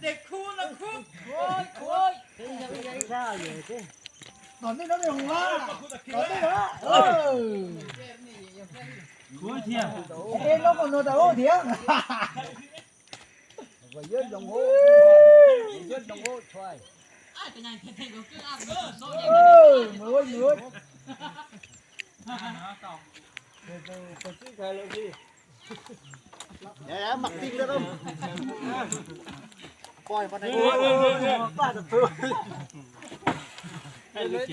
เด็กคู่นะคู่โอ้ยตอนนี้น้องยังว่าตอนนี้นะคู่เที่ยงเอ็นน้องคนโน้ตโอ้เที่ยงไปยืดลงโอ้ยืดลงโอ้ช่วยเป็นไงเท่ๆก็คืออ้าวโซ่ยังมือเดี๋ยวมักติ้งแล้วต้องปล่อยมาได้ป้าจะเพื่อนเลย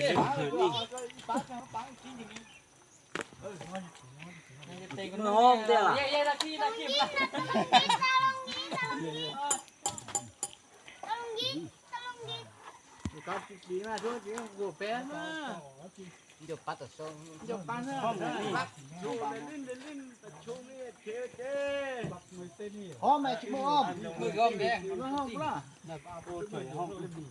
เด็กน้องเดี๋ยวเย้ตะกี้ละครับดีมากทุกทีกูเป็นมากเดี๋ยวปัดตัวส่งเดี๋ยวปัดนะชูเล่นชูนี่เท่บักมือเต้นี่ห้องแม่ชิมอ้อมมืออ้อมแดงห้องปลาห้องเล่นดี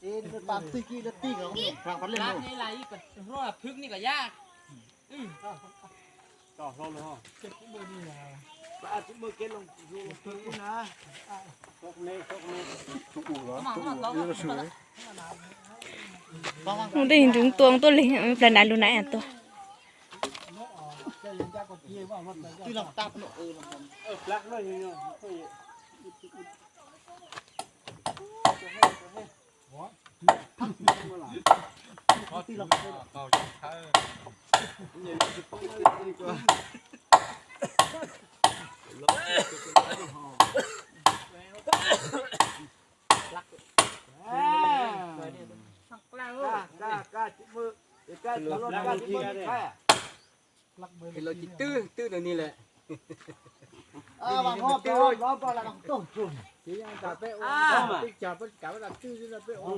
เอ็นปากตีกี้แล้วตีกับฟังพันเล่นนี่ไรก็รอดพึ่งนี่ก็ยากต่อลงเลยห้องเจ็บมือนี่นะปลาชิมมือเก็ตลงพึ่งนะตกเน่ทุกอู่เหรอทุกอู่สวยมันได้เห็นถึงตัวเล็กมันเป็นอะไรรู้ไหนอ่ะตัวที่เราตับเนาะปลักเลยเนาะที่เราเขาจะใช้เนี่ยจะต้องดีกว่าเราจิตื้อเดี๋ยวนี้แหละบางห้องร้อนก็เราต้องต้มจุ่มที่ยังจับไปโอ้ติ๊กจับไปจับเราตื้อที่เราไปโอ้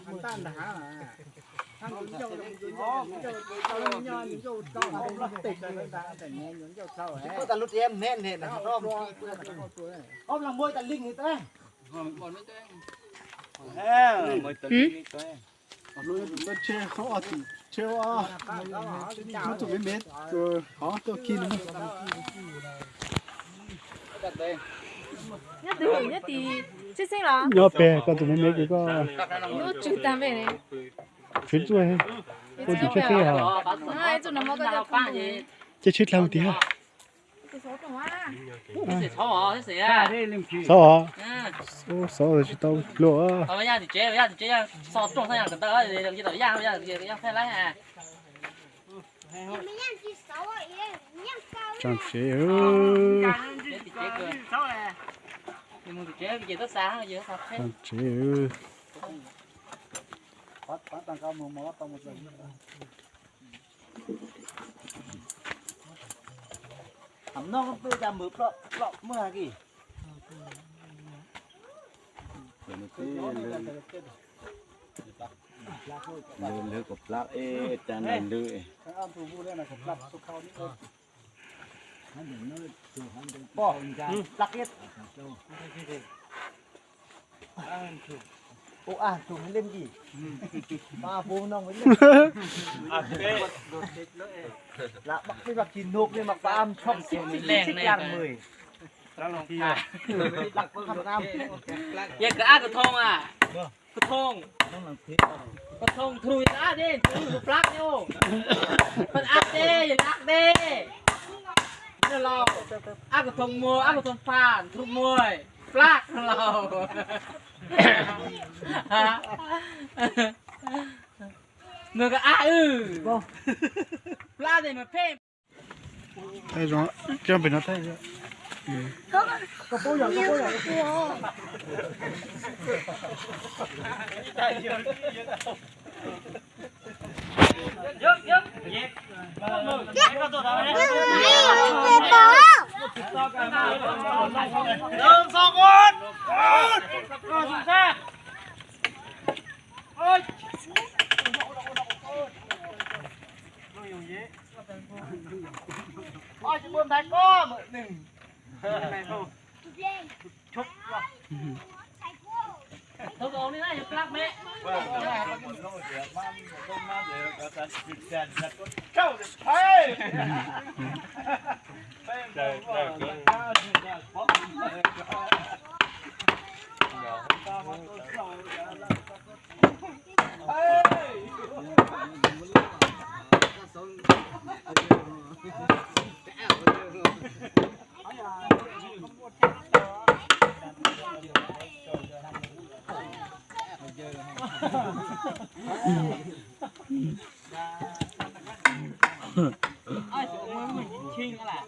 มันต้านทหารทั้งเจ้าเจ้าติดเลยแต่เงี้ยเจ้าเข้าแฮะแต่รถเอ็มเน้นนะรอบอ้อมหลังมวยแต่ลิงนี่เต้บอลไม่เต้มวยแต่ลิงนี่เต้รถเชี่ยวเขาติเชี่ยวมันถูกเม็ดตัวอ๋อตัวกินnhất thì chết sinh là nhỏ bé còn tụi mình mấy cái có nó chụp tạm về này chuyến chuối cô chỉ chết thế hả ai cho nó có cái gì chết chết lâu tí hả sáu hả sáu rồi chỉ tao lúa bây giờ thì chế so trồng sang nhà tao để làm gì tao bây giờ phải lấy à chẳng chế nhưng mà chế gì tất sáng gì hết chẳng chế bắt tăng cao một tăng một lần hầm nó không tôi ra mướp lọ mưa gìลืมเลือกกับปลาจานนั้นด้วยบ่ลักเอ็ดโอ้ถูกให้เล่นกี่มาปูน้องไปเล่นละมักไม่มักกินนกเลยมักปลาอ้ำชอบกินแรงเลยย่างมือแล้วลองที่ลักเพิ่มน้ำยังกระอ้ากระทงอ่ะกระทงกระทงทรุยอ้าดิทรุยปลักโย่มันอักเด้อย่าอักเด้เนี่ยเราอ้ากระทงมัวอ้ากระทงฟานทุกมวยปลักเราเมื่อก็อ้าปลาเนี่ยมันเพ่ง ไอ้ร้อนจำเป็นอะไรเนี่ยกระโปรงอย่างเยอะเยอะก็ตัวเราเนี่ยสองคนก็สุดแท้โอ้ยจะบนไทยก็มือหนึ่งชุบ thâu gạo này này plak mẹ ai cũng mình chinh là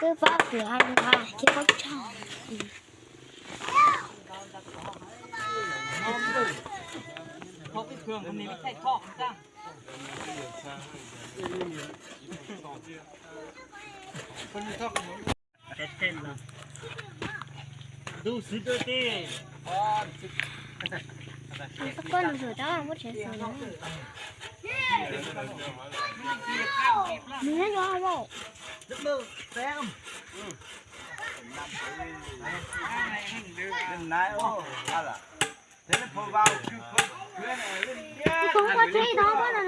cứ phát cửa hàng ha chứ không chọn không cái thường hôm nay mới thay thọ ra đủ sự đôi tê con rồi đó không có thể sửa nữa mình nó không không có chơi đó quá là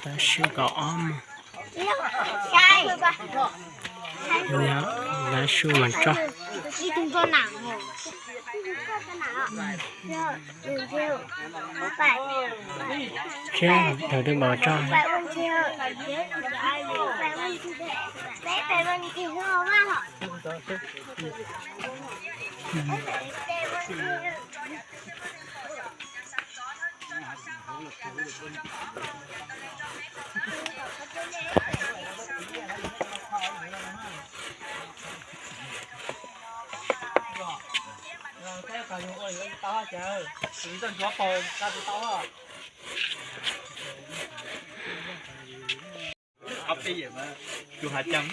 ta siêu cỏ om nhớ lá siêu mình cho đi cùng con nào chứ đầu tiên bỏ cho Hãy subscribe cho kênh Ghiền Mì Gõ để không bỏ lỡ những video hấp dẫn.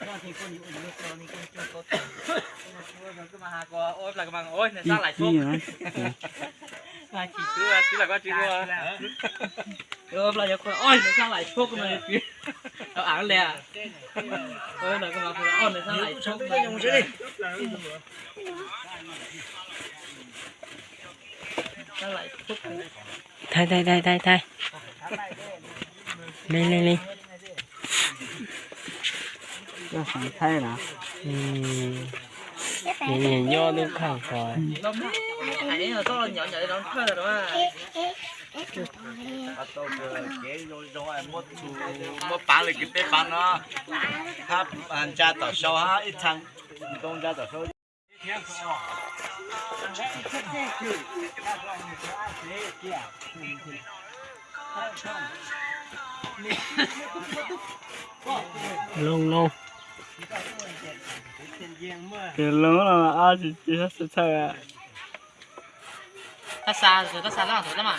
ก็มาหาก็โอ้ยหลักบังโอ้ยเนี่ยสร้างหลายช่วงหลายกี่ตัวที่หลักว่าจีตัวเออเราจะคนอ้อยเนี่ยสร้างหลายช่วงกันเลยพี่เราอ่านเลยอ่ะเออหลักบังคนอ้อยเนี่ยสร้างหลายช่วงเลยยังไม่ใช่สร้างหลายช่วง thay lên cho phải thay nào nhìn nho lên khẳng khỏi nó hãy là to nhỏ nhỏ nó thơ rồi đó một bán là cái tết bán nó hấp ăn cha tỏi sâu ha ít thằng đông cha tỏi sâu lông lông cái lớn là ai chỉ hết sẽ thay à 他杀是他杀两头的嘛。